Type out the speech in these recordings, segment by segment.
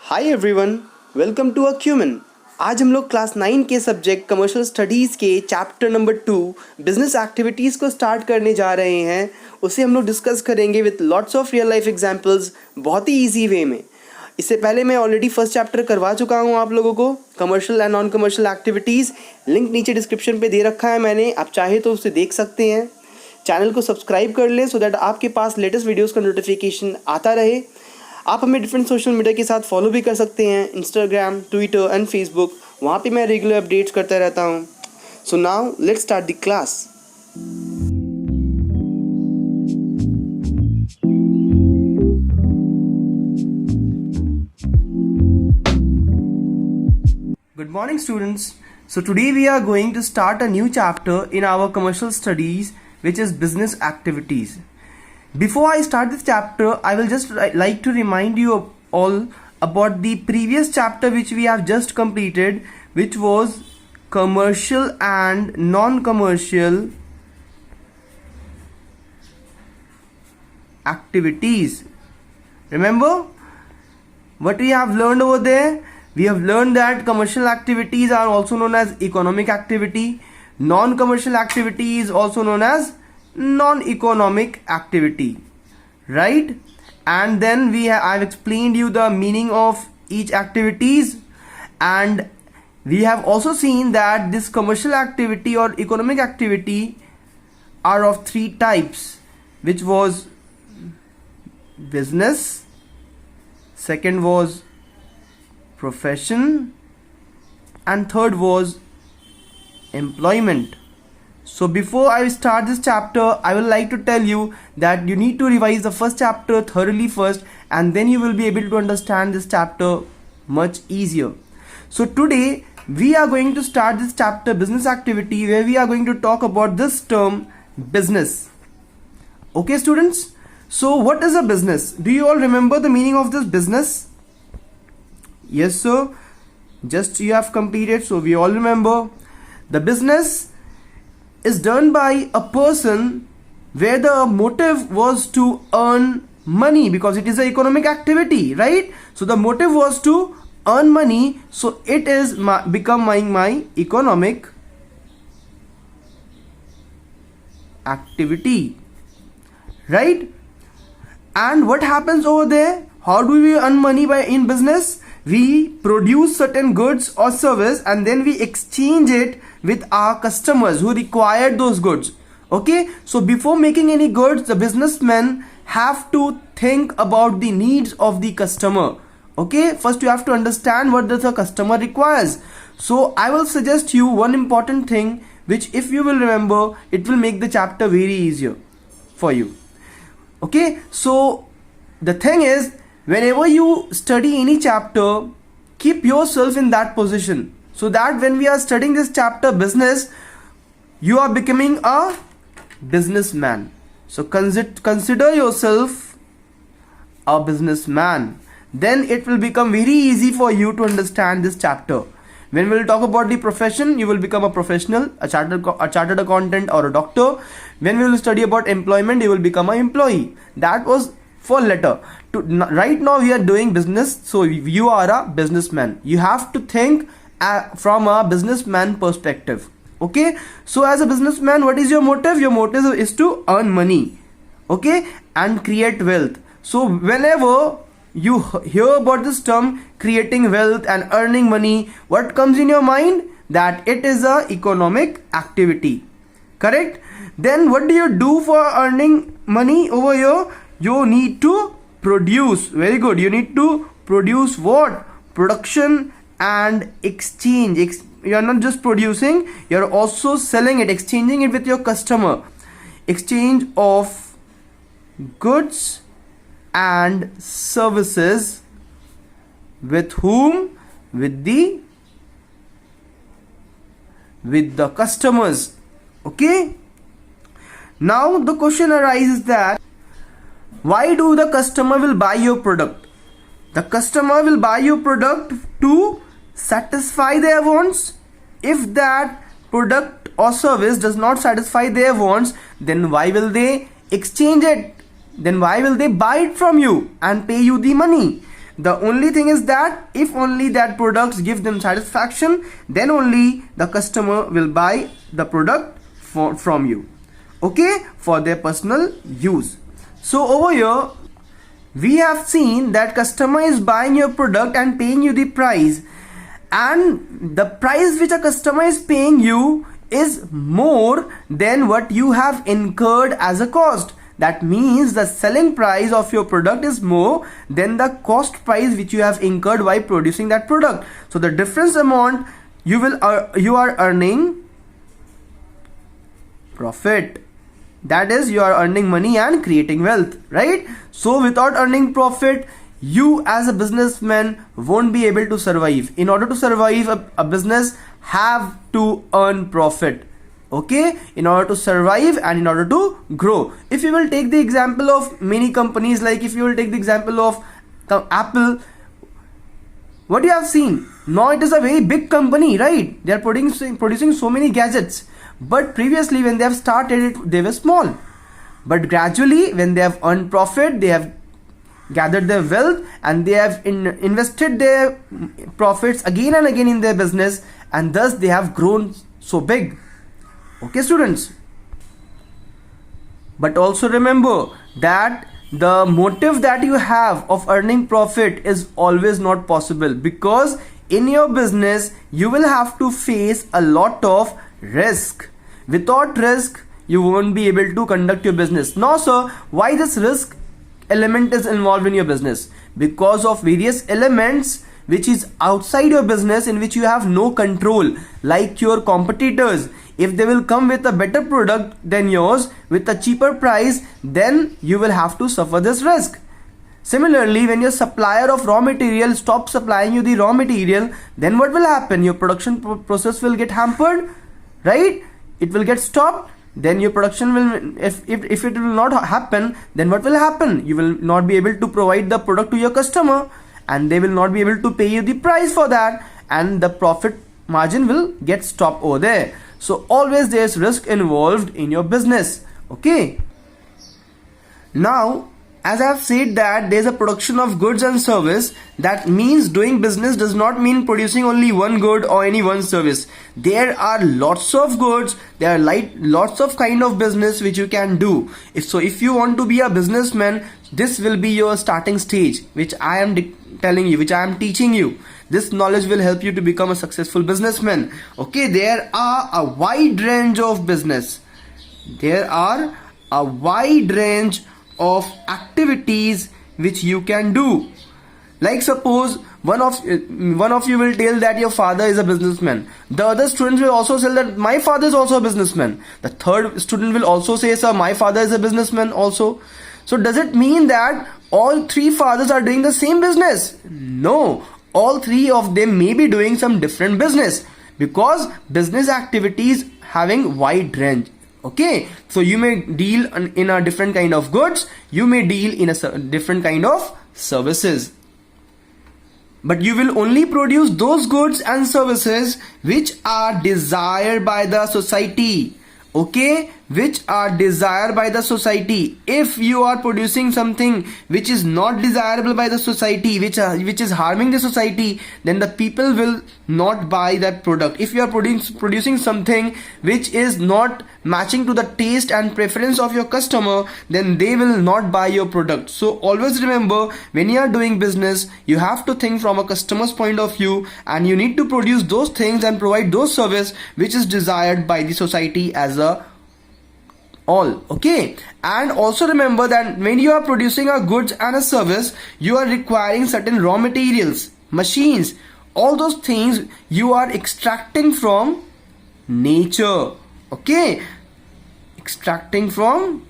Hi everyone, welcome to Acumen. आज हम लोग क्लास 9 के सब्जेक्ट कमर्शियल स्टडीज़ के चैप्टर नंबर 2 बिजनेस एक्टिविटीज़ को स्टार्ट करने जा रहे हैं। उसे हम लोग डिस्कस करेंगे with lots of real life examples, बहुत ही इजी वे में। इससे पहले मैं ऑलरेडी फर्स्ट चैप्टर करवा चुका हूँ आप लोगों को, commercial and non commercial activities. Link नीचे डिस्क्रिप्शन पे दे रखा है मैंने, आप चाहे तो उसे देख सकते हैं। चैनल को सब्सक्राइब कर लें सो दैट आपके पास लेटेस्ट वीडियोज़ का नोटिफिकेशन आता रहे। आप हमें डिफरेंट सोशल मीडिया के साथ फॉलो भी कर सकते हैं, इंस्टाग्राम, ट्विटर एंड फेसबुक। वहाँ पे मैं रेगुलर अपडेट्स करता रहता हूँ। So now let's start the class. Good morning students. So today we are going to start a new chapter in our commercial studies, which is business activities. Before I start this chapter, I will just like to remind you all about the previous chapter which we have just completed, which was commercial and non-commercial activities. Remember what we have learned over there? We have learned that commercial activities are also known as economic activity. Non-commercial activity is also known as non-economic activity, right? And then I've explained you the meaning of each activities, and we have also seen that this commercial activity or economic activity are of three types, which was business, second was profession, and third was employment. So before I start this chapter, I would like to tell you that you need to revise the first chapter thoroughly first, and then you will be able to understand this chapter much easier. So today we are going to start this chapter business activity, where we are going to talk about this term business. Okay students, so what is a business? Do you all remember the meaning of this business? Yes sir, just you have completed, so we all remember. The business is done by a person where the motive was to earn money, because it is an economic activity, right? So the motive was to earn money, so it is becoming my economic activity, right? And what happens over there? How do we earn money in business? We produce certain goods or service, and then we exchange it with our customers who required those goods. Okay, so before making any goods, the businessmen have to think about the needs of the customer. Okay, first you have to understand what the customer requires. So I will suggest you one important thing, which if you will remember, it will make the chapter very easier for you. Okay, so the thing is, whenever you study any chapter, keep yourself in that position, so that when we are studying this chapter business, you are becoming a businessman. So consider yourself a businessman, then it will become very easy for you to understand this chapter. When we will talk about the profession, you will become a professional, a chartered accountant or a doctor. When we will study about employment, you will become an employee. That was for later. Right now we are doing business, so you are a businessman. You have to think from a businessman perspective. Okay, so as a businessman, what is your motive? Your motive is to earn money, okay, and create wealth. So whenever you hear about this term creating wealth and earning money, what comes in your mind? That it is a economic activity, correct? Then what do you do for earning money over here? You need to produce. Very good. You need to produce what? Production and exchange. You are not just producing, you are also selling it, exchanging it with your customer. Exchange of goods and services with whom? With the customers. Okay, now the question arises that why do the customer will buy your product? The customer will buy your product to satisfy their wants. If that product or service does not satisfy their wants, then why will they exchange it? Then why will they buy it from you and pay you the money? The only thing is that if only that products give them satisfaction, then only the customer will buy the product from you, okay, for their personal use. So over here we have seen that customer is buying your product and paying you the price, and the price which a customer is paying you is more than what you have incurred as a cost. That means the selling price of your product is more than the cost price which you have incurred by producing that product. So the difference amount you are earning profit. That is, you are earning money and creating wealth, right? So without earning profit, you as a businessman won't be able to survive. In order to survive, a business have to earn profit, okay, in order to survive and in order to grow. If you will take the example of many companies, like if you will take the example of Apple, what you have seen now, it is a very big company, right? They are producing so many gadgets. But previously when they have started it, they were small. But gradually when they have earned profit, they have gathered their wealth and they have invested their profits again and again in their business, and thus they have grown so big. Okay students, but also remember that the motive that you have of earning profit is always not possible, because in your business you will have to face a lot of risk. Without risk you won't be able to conduct your business. Now sir, why this risk element is involved in your business? Because of various elements which is outside your business, in which you have no control, like your competitors. If they will come with a better product than yours with a cheaper price, then you will have to suffer this risk. Similarly, when your supplier of raw material stops supplying you the raw material, then what will happen? Your production process will get hampered, right? It will get stopped. Then your production will, if it will not happen, then what will happen? You will not be able to provide the product to your customer, and they will not be able to pay you the price for that, and the profit margin will get stopped over there. So always there is risk involved in your business, okay. Now as I have said that there is a production of goods and service, that means doing business does not mean producing only one good or any one service. There are lots of goods, there are lots of kind of business which you can do. If you want to be a businessman, this will be your starting stage, which I am telling you, which I am teaching you. This knowledge will help you to become a successful businessman. Okay, there are a wide range of business. There are a wide range of activities which you can do. Like suppose one of you will tell that your father is a businessman. The other students will also say that my father is also a businessman. The third student will also say, sir, my father is a businessman also. So does it mean that all three fathers are doing the same business? No, all three of them may be doing some different business, because business activities having wide range. Okay, so you may deal in a different kind of goods, you may deal in a different kind of services, but you will only produce those goods and services which are desired by the society. Okay, which are desired by the society. If you are producing something which is not desirable by the society, which is harming the society, then the people will not buy that product. If you are producing something which is not matching to the taste and preference of your customer, then they will not buy your product. So always remember, when you are doing business, you have to think from a customer's point of view, and you need to produce those things and provide those service which is desired by the society as a all. Okay, and also remember that when you are producing a goods and a service, you are requiring certain raw materials, machines, all those things you are extracting from nature. Okay, extracting from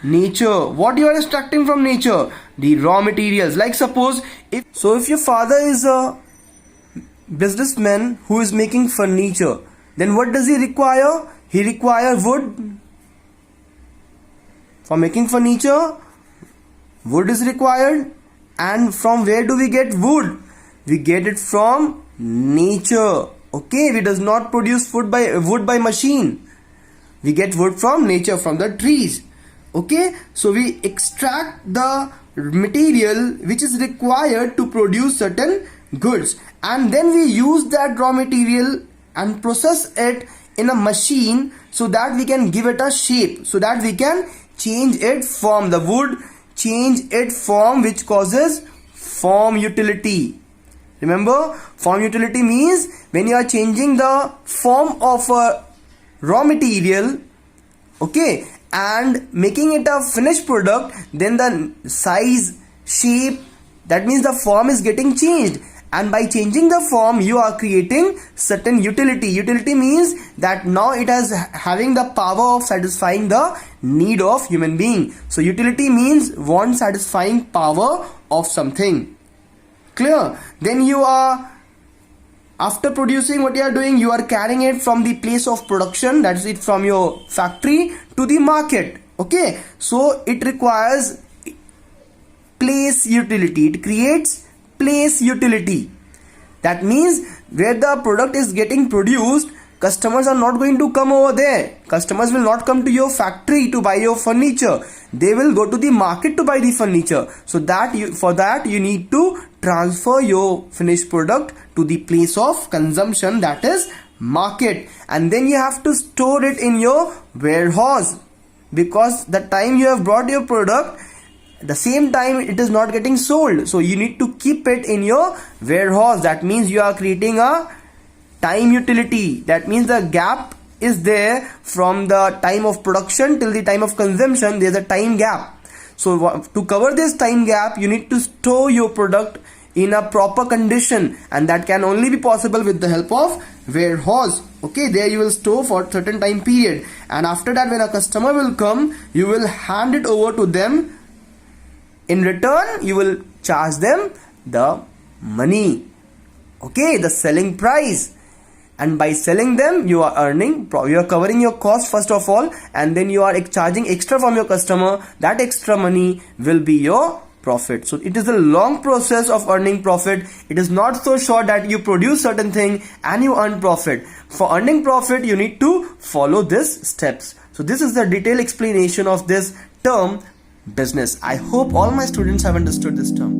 nature. What you are extracting from nature? The raw materials. Like suppose if your father is a businessman who is making furniture, then what does he require? He requires wood. For making furniture, wood is required. And from where do we get wood? We get it from nature. Okay, we does not produce wood by machine. We get wood from nature, from the trees. Okay, so we extract the material which is required to produce certain goods, and then we use that raw material and process it in a machine so that we can give it a shape, so that we can change its form. The wood change its form, which causes form utility. Remember, form utility means when you are changing the form of a raw material, okay, and making it a finished product, then the size, shape, that means the form is getting changed, and by changing the form you are creating certain utility. Utility means that now it is having the power of satisfying the need of human being. So utility means want satisfying power of something. Clear? Then you are, after producing, what you are doing, you are carrying it from the place of production, that's it, from your factory to the market. Okay, so it requires place utility. It creates place utility. That means where the product is getting produced, customers are not going to come over there. Customers will not come to your factory to buy your furniture. They will go to the market to buy the furniture. So that for that you need to transfer your finished product to the place of consumption, that is market, and then you have to store it in your warehouse, because the time you have brought your product, the same time it is not getting sold, so you need to keep it in your warehouse. That means you are creating a time utility. That means the gap is there from the time of production till the time of consumption. There's a time gap. So to cover this time gap, you need to store your product in a proper condition, and that can only be possible with the help of warehouse. Okay, there you will store for certain time period, and after that when a customer will come, you will hand it over to them. In return, you will charge them the money, okay, the selling price, and by selling them you are earning, you are covering your cost first of all, and then you are charging extra from your customer. That extra money will be your profit. So it is a long process of earning profit. It is not so short that you produce certain thing and you earn profit. For earning profit, you need to follow these steps. So this is the detailed explanation of this term business. I hope all my students have understood this term.